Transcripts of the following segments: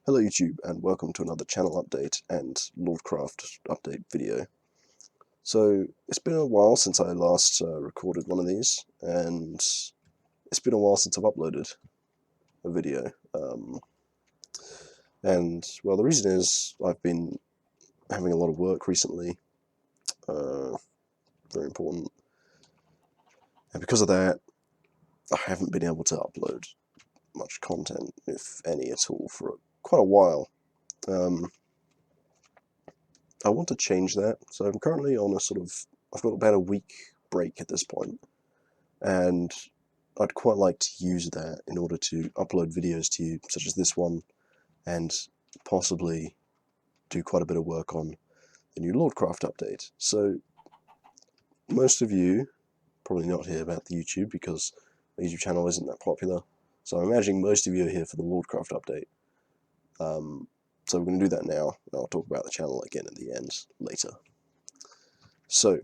Hello YouTube and welcome to another channel update and Lordcraft update video. So it's been a while since I last recorded one of these, and it's been a while since I've uploaded a video. And well, the reason is I've been having a lot of work recently, very important, and because of that I haven't been able to upload much content, if any at all, for quite a while. I want to change that, so I'm currently on I've got about a week break at this point, and I'd quite like to use that in order to upload videos to you, such as this one, and possibly do quite a bit of work on the new Lordcraft update. So most of you probably not hear about the YouTube because the YouTube channel isn't that popular, so I'm imagining most of you are here for the Lordcraft update. So we're going to do that now, and I'll talk about the channel again at the end later. So,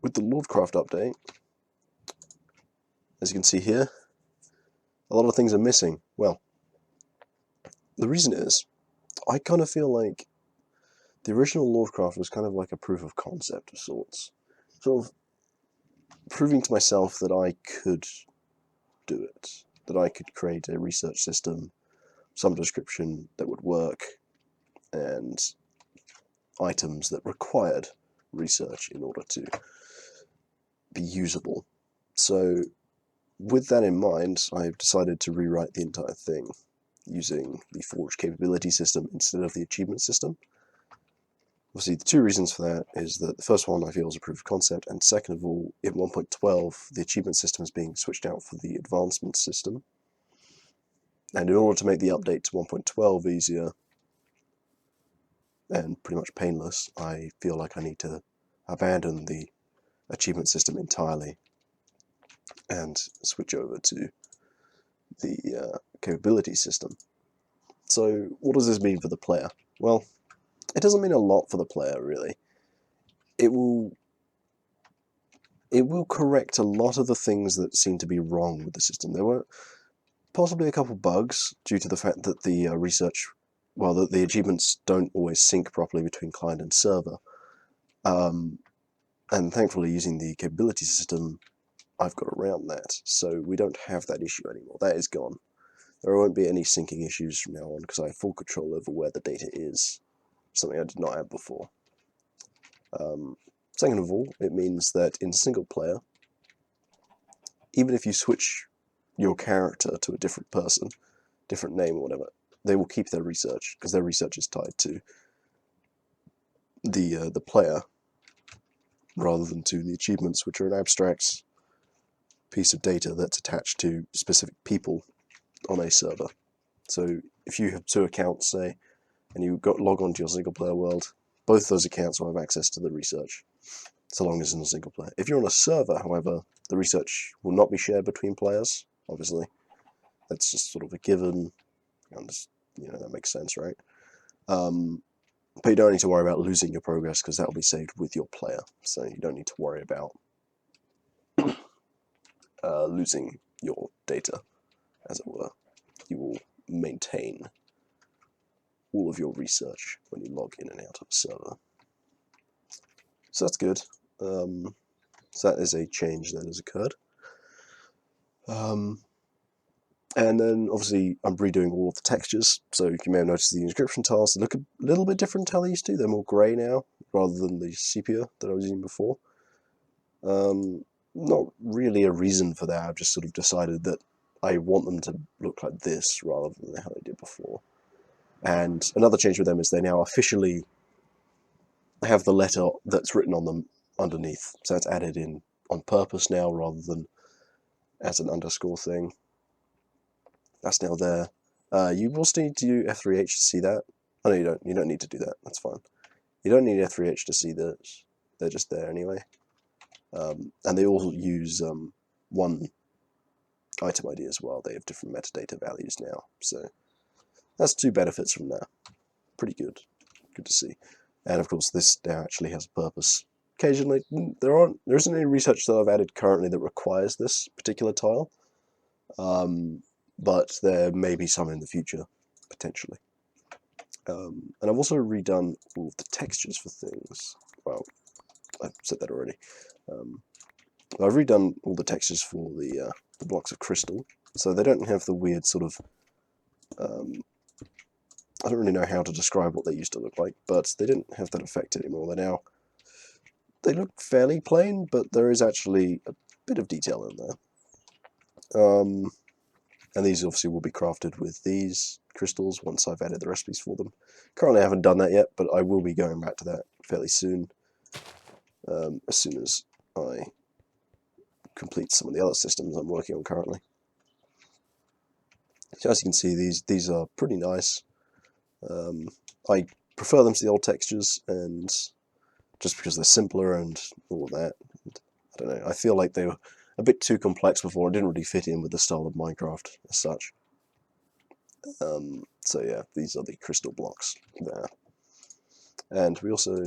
with the Lordcraft update, as you can see here, a lot of things are missing. Well, the reason is, I kind of feel like the original Lordcraft was kind of like a proof of concept of sorts. Sort of proving to myself that I could do it, that I could create a research system, some description that would work, and items that required research in order to be usable. So with that in mind, I've decided to rewrite the entire thing using the Forge capability system instead of the achievement system. Obviously, the two reasons for that is that the first one I feel is a proof of concept, and second of all, in 1.12, the achievement system is being switched out for the advancement system. And in order to make the update to 1.12 easier and pretty much painless, I feel like I need to abandon the achievement system entirely and switch over to the capability system. So what does this mean for the player? Well, it doesn't mean a lot for the player, really. It will correct a lot of the things that seem to be wrong with the system. There were possibly a couple bugs due to the fact that the the achievements don't always sync properly between client and server. And thankfully, using the capability system, I've got around that, so we don't have that issue anymore. That is gone. There won't be any syncing issues from now on because I have full control over where the data is, something I did not have before. Second of all, it means that in single player, even if you switch your character to a different person, different name or whatever, they will keep their research because their research is tied to the player rather than to the achievements, which are an abstract piece of data that's attached to specific people on a server. So if you have two accounts, say, and you log on to your single player world, both those accounts will have access to the research, so long as it's in a single player. If you're on a server, however, the research will not be shared between players, obviously. That's just sort of a given, and that makes sense, right? But you don't need to worry about losing your progress because that will be saved with your player, so you don't need to worry about losing your data, as it were. You will maintain all of your research when you log in and out of a server. So that's good. So that is a change that has occurred. And then obviously I'm redoing all of the textures, so you may have noticed the inscription tiles look a little bit different to how they used to. They're more grey now, rather than the sepia that I was using before. Not really a reason for that, I've just sort of decided that I want them to look like this rather than how they did before. And another change with them is they now officially have the letter that's written on them underneath. So it's added in on purpose now rather than as an underscore thing. That's now there. You will still need to do F3H to see that. Oh no, you don't. You don't need to do that. That's fine. You don't need F3H to see this. They're just there anyway. And they all use one item ID as well. They have different metadata values now. So that's two benefits from that. Pretty good. Good to see. And of course, this now actually has a purpose. Occasionally, there isn't any research that I've added currently that requires this particular tile, but there may be some in the future, potentially. And I've also redone all of the textures for things. Well, I've said that already. I've redone all the textures for the blocks of crystal, so they don't have the weird sort of... I don't really know how to describe what they used to look like, but they didn't have that effect anymore. They look fairly plain, but there is actually a bit of detail in there. And these obviously will be crafted with these crystals once I've added the recipes for them. Currently I haven't done that yet, but I will be going back to that fairly soon, as soon as I complete some of the other systems I'm working on currently. So as you can see, these are pretty nice. I prefer them to the old textures, and just because they're simpler and all of that. And I don't know, I feel like they were a bit too complex before. It didn't really fit in with the style of Minecraft as such. So yeah, these are the crystal blocks there. And we also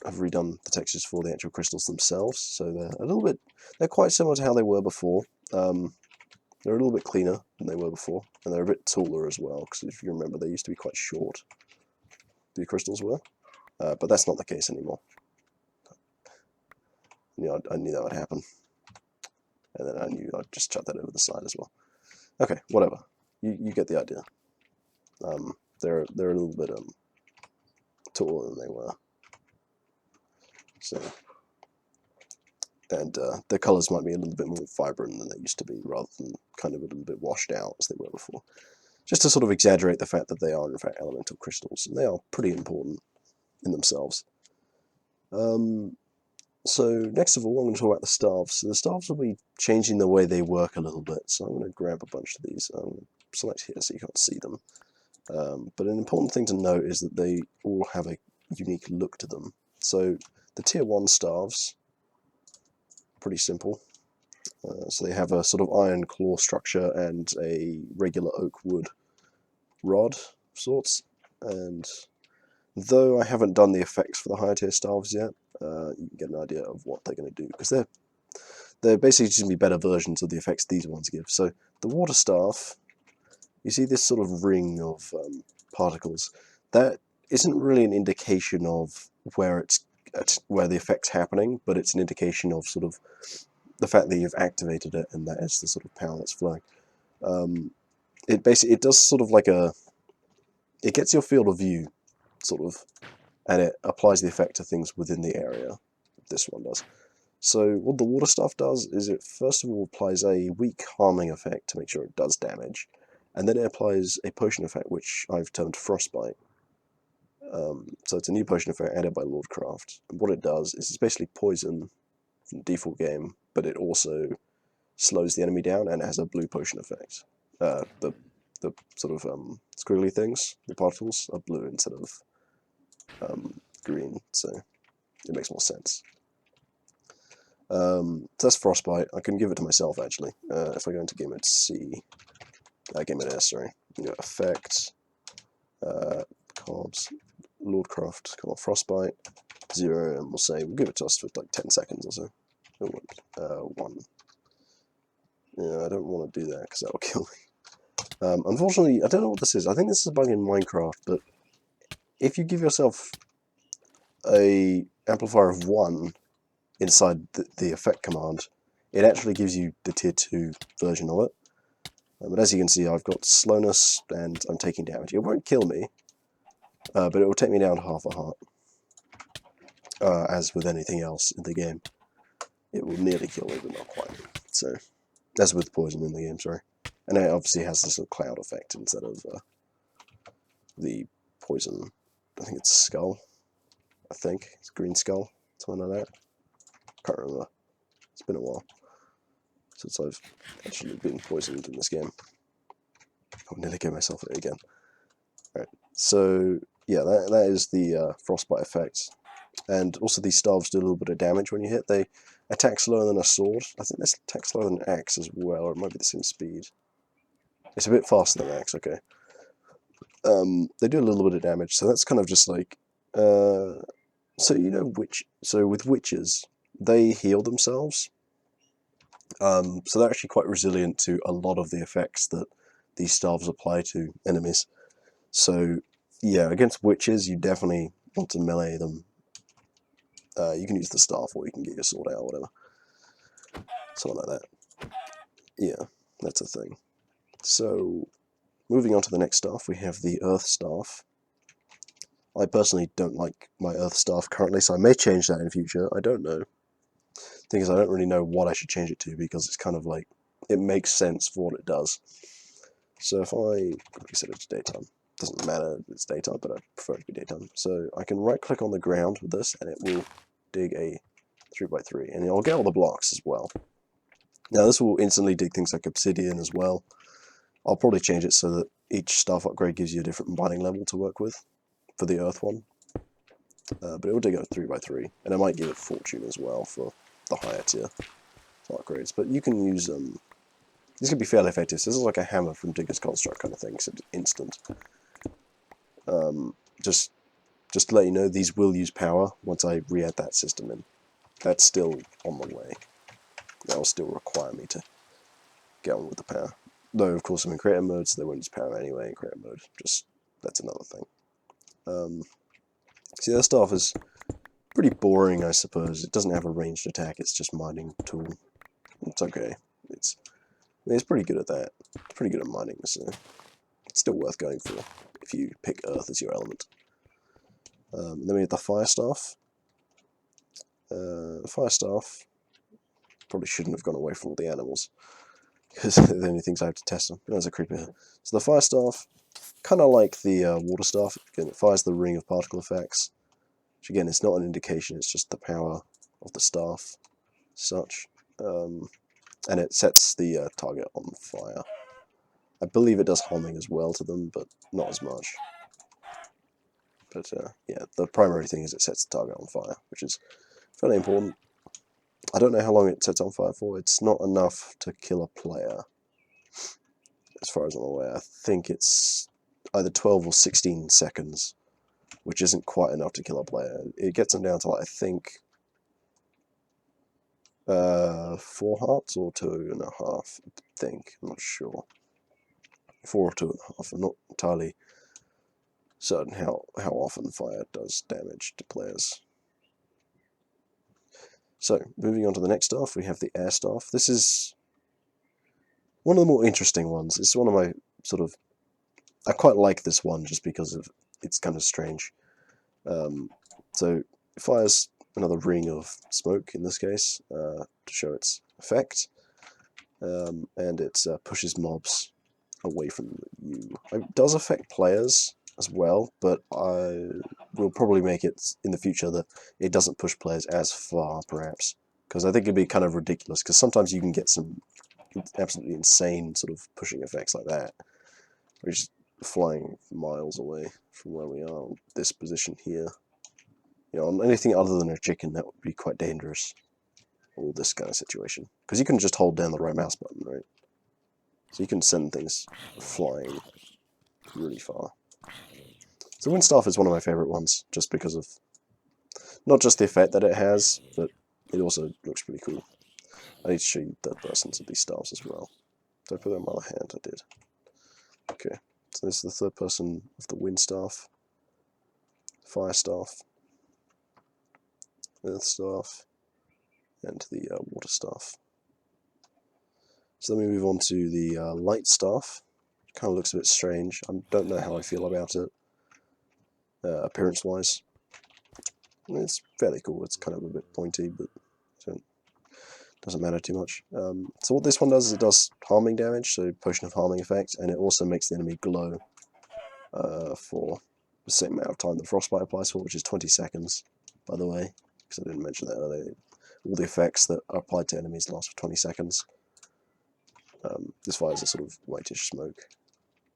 have redone the textures for the actual crystals themselves, so they're quite similar to how they were before. They're a little bit cleaner than they were before, and they're a bit taller as well, because if you remember, they used to be quite short, the crystals were, but that's not the case anymore. You know, I knew that would happen, and then I knew I'd just chuck that over the side as well. Okay, whatever. You get the idea. They're a little bit taller than they were. So, and their colours might be a little bit more vibrant than they used to be, rather than kind of a little bit washed out as they were before. Just to sort of exaggerate the fact that they are in fact elemental crystals, and they are pretty important in themselves. So next of all, I'm going to talk about the staves. So the staves will be changing the way they work a little bit. So I'm going to grab a bunch of these. I'm going to select here so you can't see them. But an important thing to note is that they all have a unique look to them. So the tier 1 staves, pretty simple. So they have a sort of iron claw structure and a regular oak wood rod of sorts. And though I haven't done the effects for the higher tier staves yet, you can get an idea of what they're going to do, because they're basically just going to be better versions of the effects these ones give. So the water staff, you see this sort of ring of particles. That isn't really an indication of where the effect's happening, but it's an indication of sort of the fact that you've activated it, and that is the sort of power that's flowing. It does sort of like it gets your field of view, sort of, and it applies the effect to things within the area. This one does. So what the water stuff does is it first of all applies a weak harming effect to make sure it does damage, and then it applies a potion effect which I've termed Frostbite. So it's a new potion effect added by Lordcraft, and what it does is it's basically poison from the default game, but it also slows the enemy down, and it has a blue potion effect. The sort of squiggly things, the particles, are blue instead of green, so it makes more sense. So that's Frostbite. I can give it to myself, actually. If I go into game mode C, game mode S, sorry, you know, effect, Cobbs, Lordcraft, come on, Frostbite, 0, and we'll give it to us for like 10 seconds or so. 1. Yeah, I don't want to do that because that will kill me. Unfortunately, I don't know what this is. I think this is a bug in Minecraft, but if you give yourself a amplifier of 1 inside the effect command, it actually gives you the tier 2 version of it. But as you can see, I've got slowness and I'm taking damage. It won't kill me, but it will take me down to half a heart. As with anything else in the game, it will nearly kill me, but not quite. So, as with poison in the game, sorry. And it obviously has this sort of cloud effect instead of the poison. I think it's skull. I think it's green skull, something like that. Can't remember. It's been a while since I've actually been poisoned in this game. I'll nearly get myself it again. Alright, so yeah, that is the frostbite effect. And also these staves do a little bit of damage when you hit. They attack slower than a sword. I think they attack slower than an axe as well, or it might be the same speed. It's a bit faster than an axe, okay. They do a little bit of damage, so that's kind of just like... so you know with witches, they heal themselves. So they're actually quite resilient to a lot of the effects that these staves apply to enemies. So yeah, against witches, you definitely want to melee them. You can use the staff, or you can get your sword out, or whatever. Something like that. Yeah, that's a thing. So, moving on to the next staff, we have the Earth Staff. I personally don't like my Earth Staff currently, so I may change that in future. I don't know. Thing is, I don't really know what I should change it to, because it's kind of like, it makes sense for what it does. So if I quickly set it to daytime, doesn't matter if it's daytime, but I prefer it to be daytime. So I can right click on the ground with this, and it will dig a 3x3, and I'll get all the blocks as well. Now this will instantly dig things like obsidian as well. I'll probably change it so that each staff upgrade gives you a different mining level to work with for the earth one. But it will dig a 3x3, and I might give it fortune as well for the higher tier upgrades. But you can use this could be fairly effective. So this is like a hammer from Digger's Construct kind of thing, so it's instant. Just to let you know, these will use power once I re-add that system in. That's still on the way. That will still require me to get on with the power. Though, of course, I'm in creative mode, so they won't use power anyway in creative mode. Just, that's another thing. See, that stuff is pretty boring, I suppose. It doesn't have a ranged attack, it's just mining tool. It's okay. It's pretty good at that. It's pretty good at mining, so it's still worth going for if you pick Earth as your element. Then we have the Fire Staff. The Fire Staff probably shouldn't have gone away from all the animals, because they're the only things I have to test them. There's a creeper here. So the Fire Staff, kind of like the Water Staff, again, it fires the ring of particle effects, which again, it's not an indication, it's just the power of the staff, such. And it sets the target on fire. I believe it does homing as well to them, but not as much. But yeah, the primary thing is it sets the target on fire, which is fairly important. I don't know how long it sets on fire for. It's not enough to kill a player, as far as I'm aware. I think it's either 12 or 16 seconds, which isn't quite enough to kill a player. It gets them down to, like, I think, 4 hearts or 2.5, I think. I'm not sure. 4 or 2.5. I'm not entirely certain how often fire does damage to players. So, moving on to the next staff, we have the Air Staff. This is one of the more interesting ones. It's one of my I quite like this one just because of it's kind of strange. So it fires another ring of smoke in this case to show its effect, and it pushes mobs away from you. It does affect players as well, but I will probably make it in the future that it doesn't push players as far, perhaps, because I think it'd be kind of ridiculous. Because sometimes you can get some absolutely insane sort of pushing effects like that, which is flying miles away from where we are, this position here. You know, on anything other than a chicken, that would be quite dangerous. Or this kind of situation. Because you can just hold down the right mouse button, right? So you can send things flying really far. So Wind Staff is one of my favourite ones, just because of not just the effect that it has, but it also looks pretty cool. I need to show you third persons of these staffs as well. Did I put that in my other hand? I did. Okay, so this is the third person of the Wind Staff, Fire Staff, Earth Staff, and the Water Staff. So then we move on to the Light Staff. It kind of looks a bit strange. I don't know how I feel about it, appearance-wise. It's fairly cool. It's kind of a bit pointy, but doesn't matter too much. So what this one does is it does harming damage, so potion of harming effect, and it also makes the enemy glow for the same amount of time that Frostbite applies for, which is 20 seconds, by the way, because I didn't mention that earlier. All the effects that are applied to enemies last for 20 seconds. This fires a sort of whitish smoke,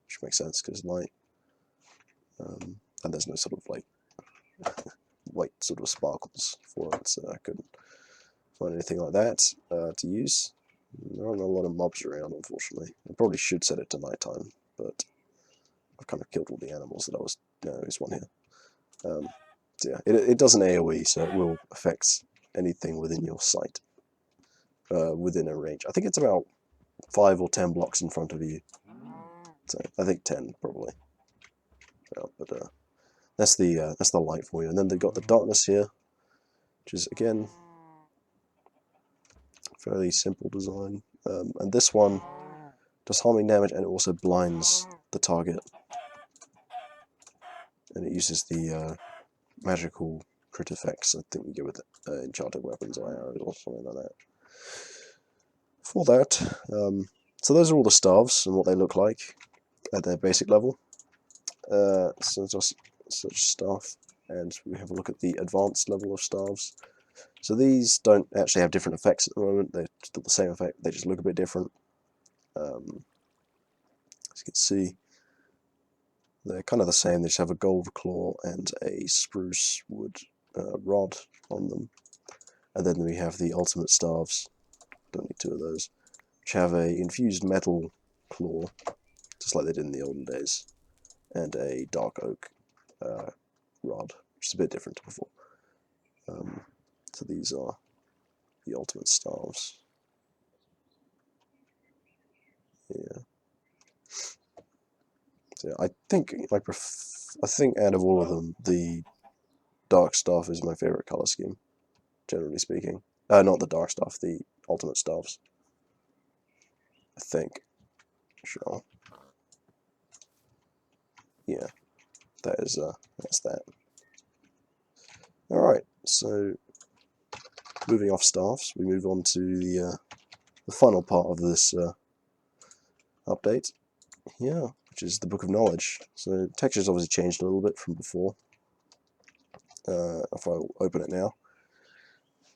which makes sense because it's light. And there's no sort of like white sort of sparkles for it, so I couldn't find anything like that to use. There aren't a lot of mobs around, unfortunately. I probably should set it to nighttime, but I've kind of killed all the animals that I was... No, there's one here. So yeah, it does an AoE, so it will affect anything within your sight, within a range. I think it's about 5 or 10 blocks in front of you. So I think 10, probably. out, but that's the light for you. And then they've got the darkness here, which is again fairly simple design. And this one does harming damage, and it also blinds the target, and it uses the magical crit effects. I think you get with enchanted weapons or arrows or something like that. For that, so those are all the staves and what they look like at their basic level. So just such stuff, and we have a look at the advanced level of staves. So these don't actually have different effects at the moment, they're still the same effect, they just look a bit different. As you can see, they're kind of the same, they just have a gold claw and a spruce wood rod on them. And then we have the ultimate staves, don't need two of those, which have a infused metal claw, just like they did in the olden days, and a dark oak rod, which is a bit different to before. So these are the ultimate staves. Yeah. So I think out of all of them, the dark staff is my favorite color scheme, generally speaking. Not the dark staff, the ultimate staves. I think. Sure. Yeah, that's that. All right, so moving off staffs, we move on to the final part of this update here, which is the Book of Knowledge. So texture's obviously changed a little bit from before. If I open it now,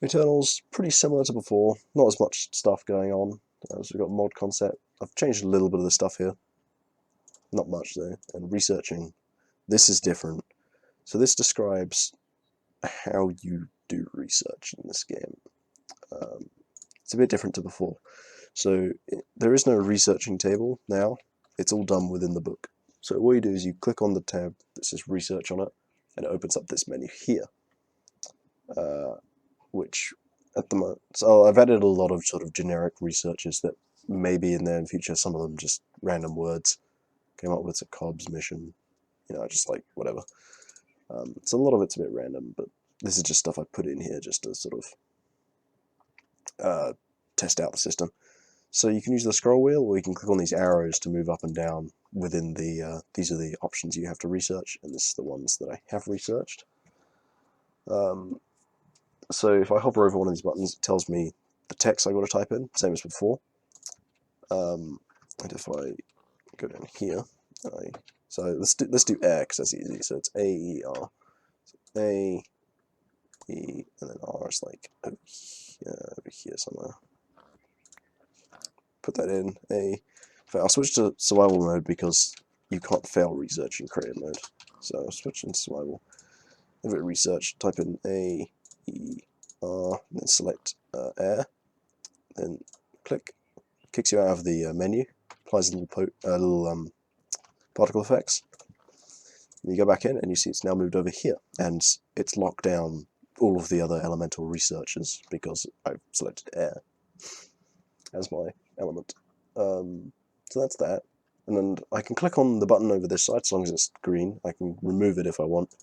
Eternal's pretty similar to before, not as much stuff going on. So we've got mod concept. I've changed a little bit of the stuff here, not much though. And researching, this is different. So this describes how you do research in this game. It's a bit different to before. So there is no researching table now, it's all done within the book. So what you do is you click on the tab that says research on it, and it opens up this menu here. Which at the moment, so I've added a lot of sort of generic researches that may be in there in future, some of them just random words. Came up with a Cobbs mission, just like whatever. So a lot of it's a bit random, but this is just stuff I put in here just to sort of test out the system. So you can use the scroll wheel, or you can click on these arrows to move up and down within the, these are the options you have to research, and this is the ones that I have researched. So if I hover over one of these buttons, it tells me the text I got to type in, same as before. And if I go down here, so let's do air because that's easy. So it's A-E-R, so A, E, and then R is like over here somewhere. Put that in A. I'll switch to survival mode because you can't fail research in creative mode. So I'll switch into survival. If it research, type in A, E, R, and then select air. Then click, kicks you out of the menu, applies little particle effects. And you go back in and you see it's now moved over here, and it's locked down all of the other elemental researchers because I've selected air as my element. So that's that. And then I can click on the button over this side, as long as it's green. I can remove it if I want,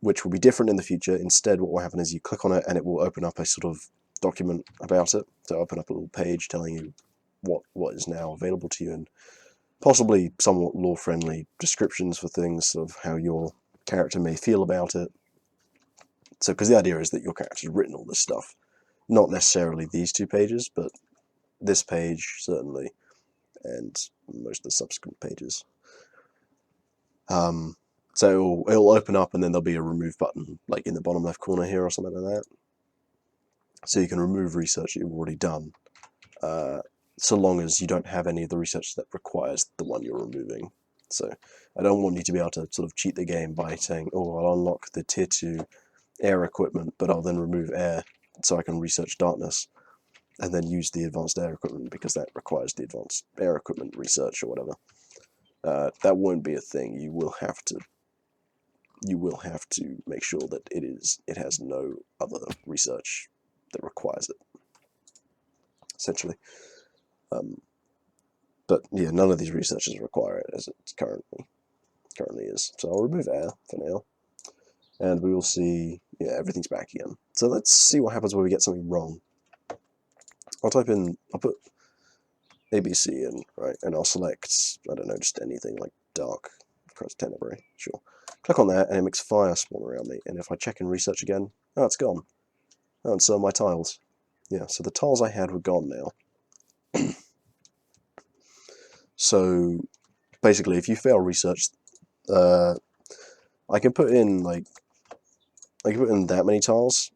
which will be different in the future. Instead, what will happen is you click on it and it will open up a sort of document about it. So open up a little page telling you what is now available to you, and possibly somewhat lore-friendly descriptions for things of how your character may feel about it. So, because the idea is that your character's written all this stuff. Not necessarily these two pages, but this page, certainly, and most of the subsequent pages. So it'll open up and then there'll be a remove button, like in the bottom left corner here or something like that. So you can remove research that you've already done, so long as you don't have any of the research that requires the one you're removing. So I don't want you to be able to sort of cheat the game by saying, oh, I'll unlock the tier 2 air equipment, but I'll then remove air so I can research darkness, and then use the advanced air equipment because that requires the advanced air equipment research or whatever. That won't be a thing. You will have to make sure that it has no other research that requires it, essentially. But yeah, none of these researchers require it as it's currently. currently is. So I'll remove air for now, and we will see, yeah, everything's back again. So let's see what happens when we get something wrong. I'll put ABC in, right, and I'll select, I don't know, just anything like dark, across Tenebrae, sure. Click on that, and it makes fire spawn around me, and if I check in research again, oh, it's gone. Oh, and so are my tiles. Yeah, so the tiles I had were gone now. So, basically, if you fail research, I can put in, like, I can put in that many tiles.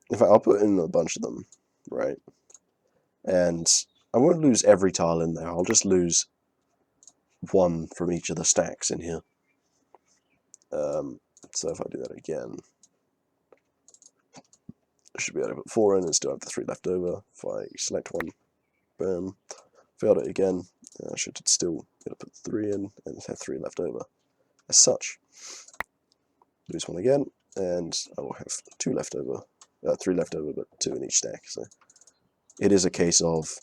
In fact, I'll put in a bunch of them, right? And I won't lose every tile in there, I'll just lose one from each of the stacks in here. So if I do that again, I should be able to put 4 in and still have the 3 left over. If I select one, boom, failed it again, I should still be able to put 3 in and have 3 left over. As such, lose one again, and I will have 2 left over. 3 left over, but 2 in each stack. So it is a case of,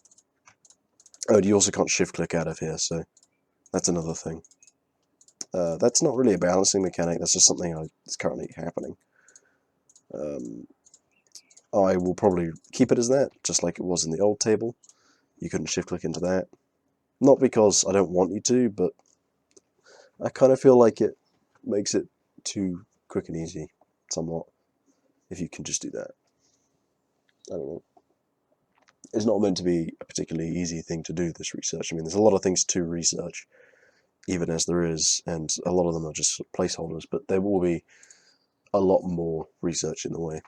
oh, you also can't shift click out of here, so that's another thing. That's not really a balancing mechanic, that's just something that's currently happening. I will probably keep it as that, just like it was in the old table. You couldn't shift click into that. Not because I don't want you to, but I kind of feel like it makes it too quick and easy, somewhat, if you can just do that. I don't know. It's not meant to be a particularly easy thing to do, this research. I mean, there's a lot of things to research, even as there is, and a lot of them are just placeholders, but there will be a lot more research in the way.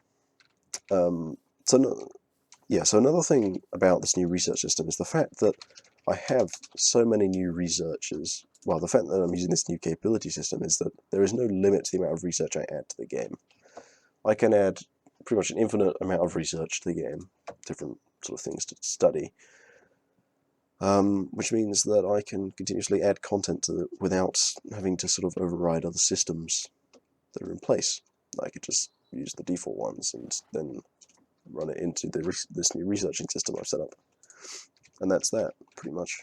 So another thing about this new research system is the fact that I have so many new researchers. Well, the fact that I'm using this new capability system is that there is no limit to the amount of research I add to the game. I can add pretty much an infinite amount of research to the game, different sort of things to study, which means that I can continuously add content to it without having to sort of override other systems that are in place. I could just use the default ones and then run it into this new researching system I've set up. And that's that, pretty much.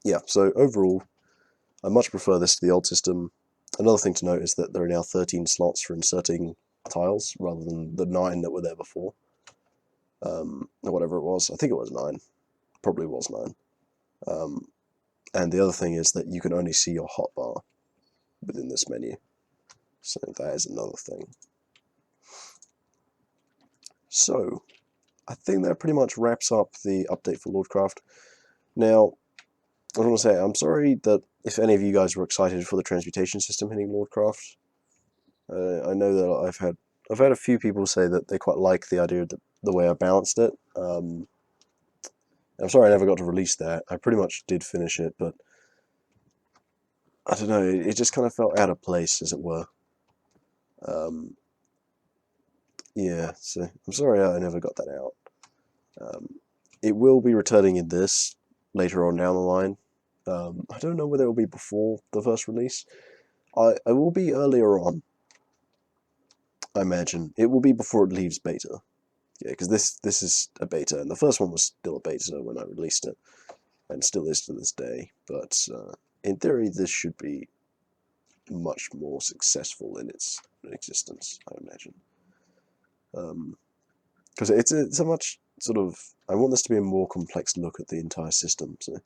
Yeah, so overall, I much prefer this to the old system. Another thing to note is that there are now 13 slots for inserting tiles, rather than the 9 that were there before. Or whatever it was. I think it was 9. Probably was 9. And the other thing is that you can only see your hotbar within this menu. So that is another thing. So, I think that pretty much wraps up the update for Lordcraft. Now, I want to say, I'm sorry that if any of you guys were excited for the transmutation system hitting Lordcraft. I know that I've had a few people say that they quite like the idea of the way I balanced it. I'm sorry I never got to release that. I pretty much did finish it, but I don't know, it just kind of felt out of place, as it were. Yeah, so I'm sorry I never got that out. It will be returning in this later on down the line. I don't know whether it will be before the first release. I will be earlier on, I imagine. It will be before it leaves beta. Yeah, because this is a beta, and the first one was still a beta when I released it, and still is to this day. But in theory, this should be much more successful in its existence, I imagine. Because it's a much sort of, I want this to be a more complex look at the entire system. So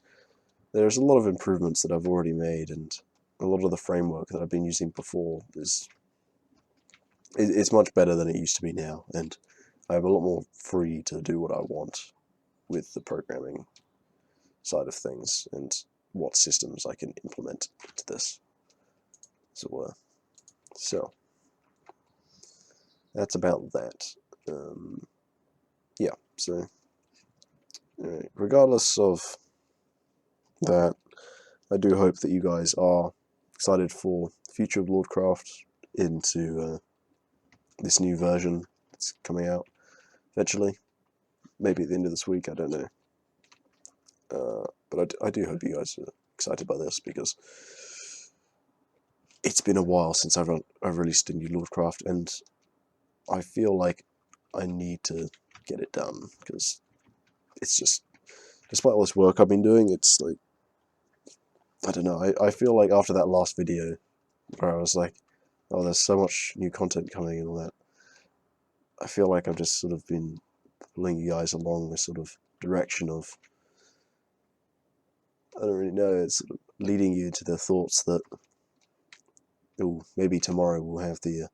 there's a lot of improvements that I've already made, and a lot of the framework that I've been using before it's much better than it used to be now, and I have a lot more free to do what I want with the programming side of things and what systems I can implement into this, as it were. So that's about that. Yeah, so regardless of that, I do hope that you guys are excited for the future of Lordcraft into this new version that's coming out eventually. Maybe at the end of this week, I don't know. But I do hope you guys are excited by this, because it's been a while since I've released a new Lordcraft, and I feel like I need to get it done, because it's just, despite all this work I've been doing, it's like, I don't know, I feel like after that last video, where I was like, oh, there's so much new content coming and all that, I feel like I've just sort of been pulling you guys along this sort of direction of, I don't really know, it's sort of leading you into the thoughts that, oh, maybe tomorrow we'll have the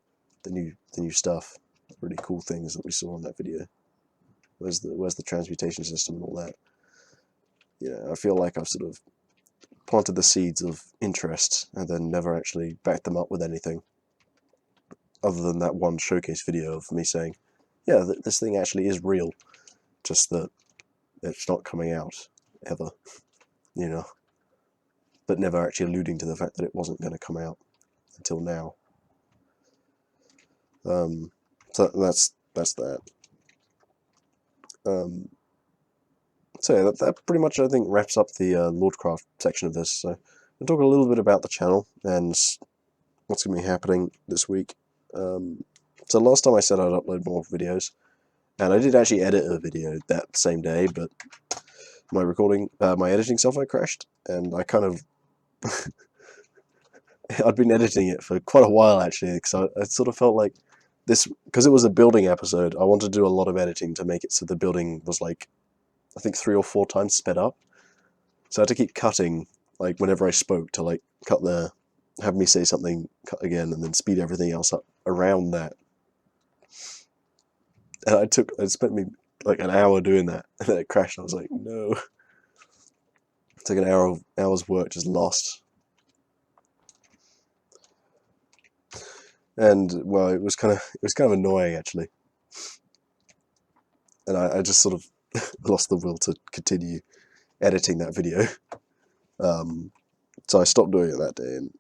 new stuff, really cool things that we saw in that video. Where's the transmutation system and all that? I feel like I've sort of planted the seeds of interest and then never actually backed them up with anything, other than that one showcase video of me saying, yeah, this thing actually is real, just that it's not coming out ever, but never actually alluding to the fact that it wasn't going to come out until now. So that's that. So yeah, that pretty much, I think, wraps up the Lordcraft section of this. So I'll talk a little bit about the channel and what's going to be happening this week. So last time I said I'd upload more videos, and I did actually edit a video that same day, but my editing software crashed, and I kind of I'd been editing it for quite a while actually, because I sort of felt like this, because it was a building episode, I wanted to do a lot of editing to make it so the building was like, I think 3 or 4 times sped up. So I had to keep cutting, like whenever I spoke, to like cut there, have me say something, cut again, and then speed everything else up around that. And it spent me like an hour doing that, and then it crashed. And I was like, no. It's like an hour's work just lost. And well, it was kind of annoying actually. And I just sort of lost the will to continue editing that video. So I stopped doing it that day, and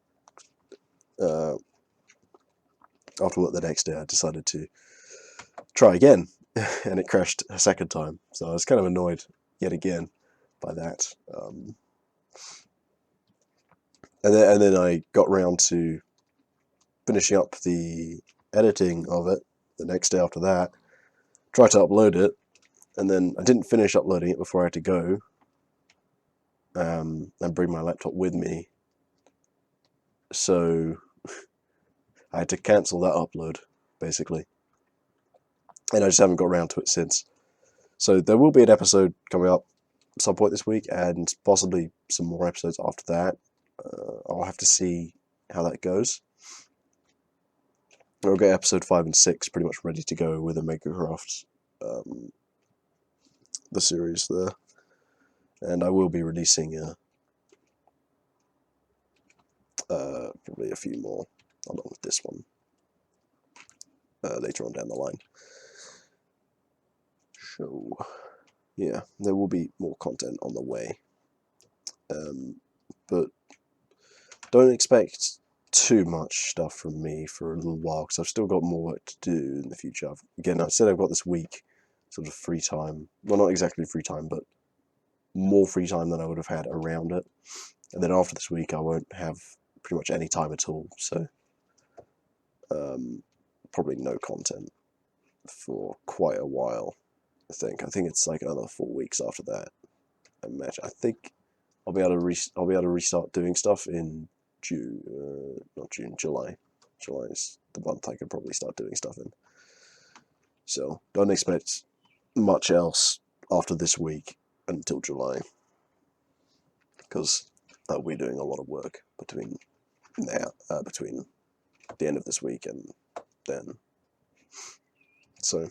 after work the next day I decided to try again, and it crashed a second time. So I was kind of annoyed yet again by that. And then I got round to finishing up the editing of it the next day after that, tried to upload it, and then I didn't finish uploading it before I had to go and bring my laptop with me. So I had to cancel that upload, basically. And I just haven't got around to it since. So there will be an episode coming up at some point this week, and possibly some more episodes after that. I'll have to see how that goes. I'll get episode 5 and 6 pretty much ready to go with a Megacraft, the series there. And I will be releasing probably a few more along with this one later on down the line. So yeah, there will be more content on the way, but don't expect too much stuff from me for a little while, because I've still got more work to do in the future. I said I've got this week sort of free time, well, not exactly free time, but more free time than I would have had around it. And then after this week I won't have pretty much any time at all, so probably no content for quite a while. I think it's like another 4 weeks after that. I imagine. I think I'll be able to restart doing stuff in July. July is the month I could probably start doing stuff in. So don't expect much else after this week until July, because I'll be doing a lot of work between the end of this week and then. So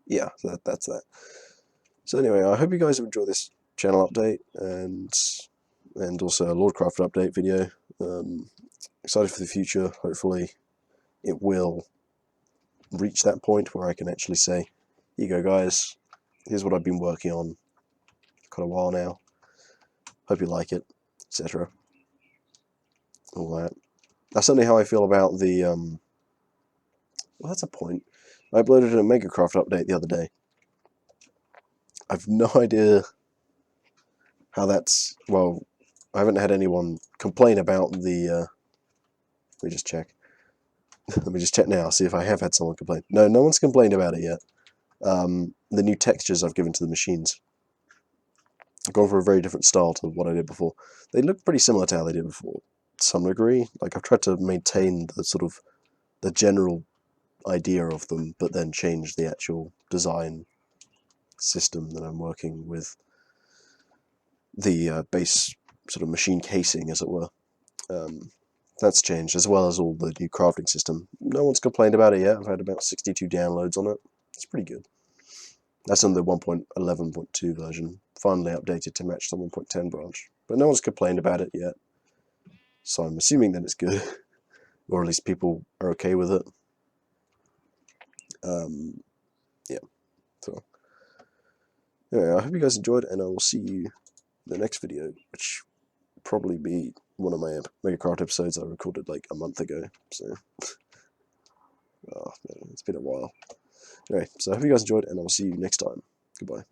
yeah, that's that. So anyway, I hope you guys have enjoyed this channel update and also a Lordcraft update video. Excited for the future. Hopefully it will reach that point where I can actually say, here you go guys, here's what I've been working on for quite a while now. Hope you like it, etc. All that. That's certainly how I feel about the well, that's a point. I uploaded a Megacraft update the other day. I've no idea how that's, well, I haven't had anyone complain about the, let me just check. Let me just check now, see if I have had someone complain. No one's complained about it yet. The new textures I've given to the machines. I've gone for a very different style to what I did before. They look pretty similar to how they did before, to some degree. Like, I've tried to maintain the sort of the general idea of them, but then change the actual design system that I'm working with, the base sort of machine casing, as it were. That's changed, as well as all the new crafting system. No one's complained about it yet. I've had about 62 downloads on it. It's pretty good. That's on the 1.11.2 version, finally updated to match the 1.10 branch. But no one's complained about it yet, so I'm assuming that it's good, or at least people are okay with it. Yeah, so anyway, I hope you guys enjoyed, and I will see you in the next video, which will probably be one of my Megacraft episodes I recorded like a month ago, so it's been a while. Anyway, so I hope you guys enjoyed, and I will see you next time. Goodbye.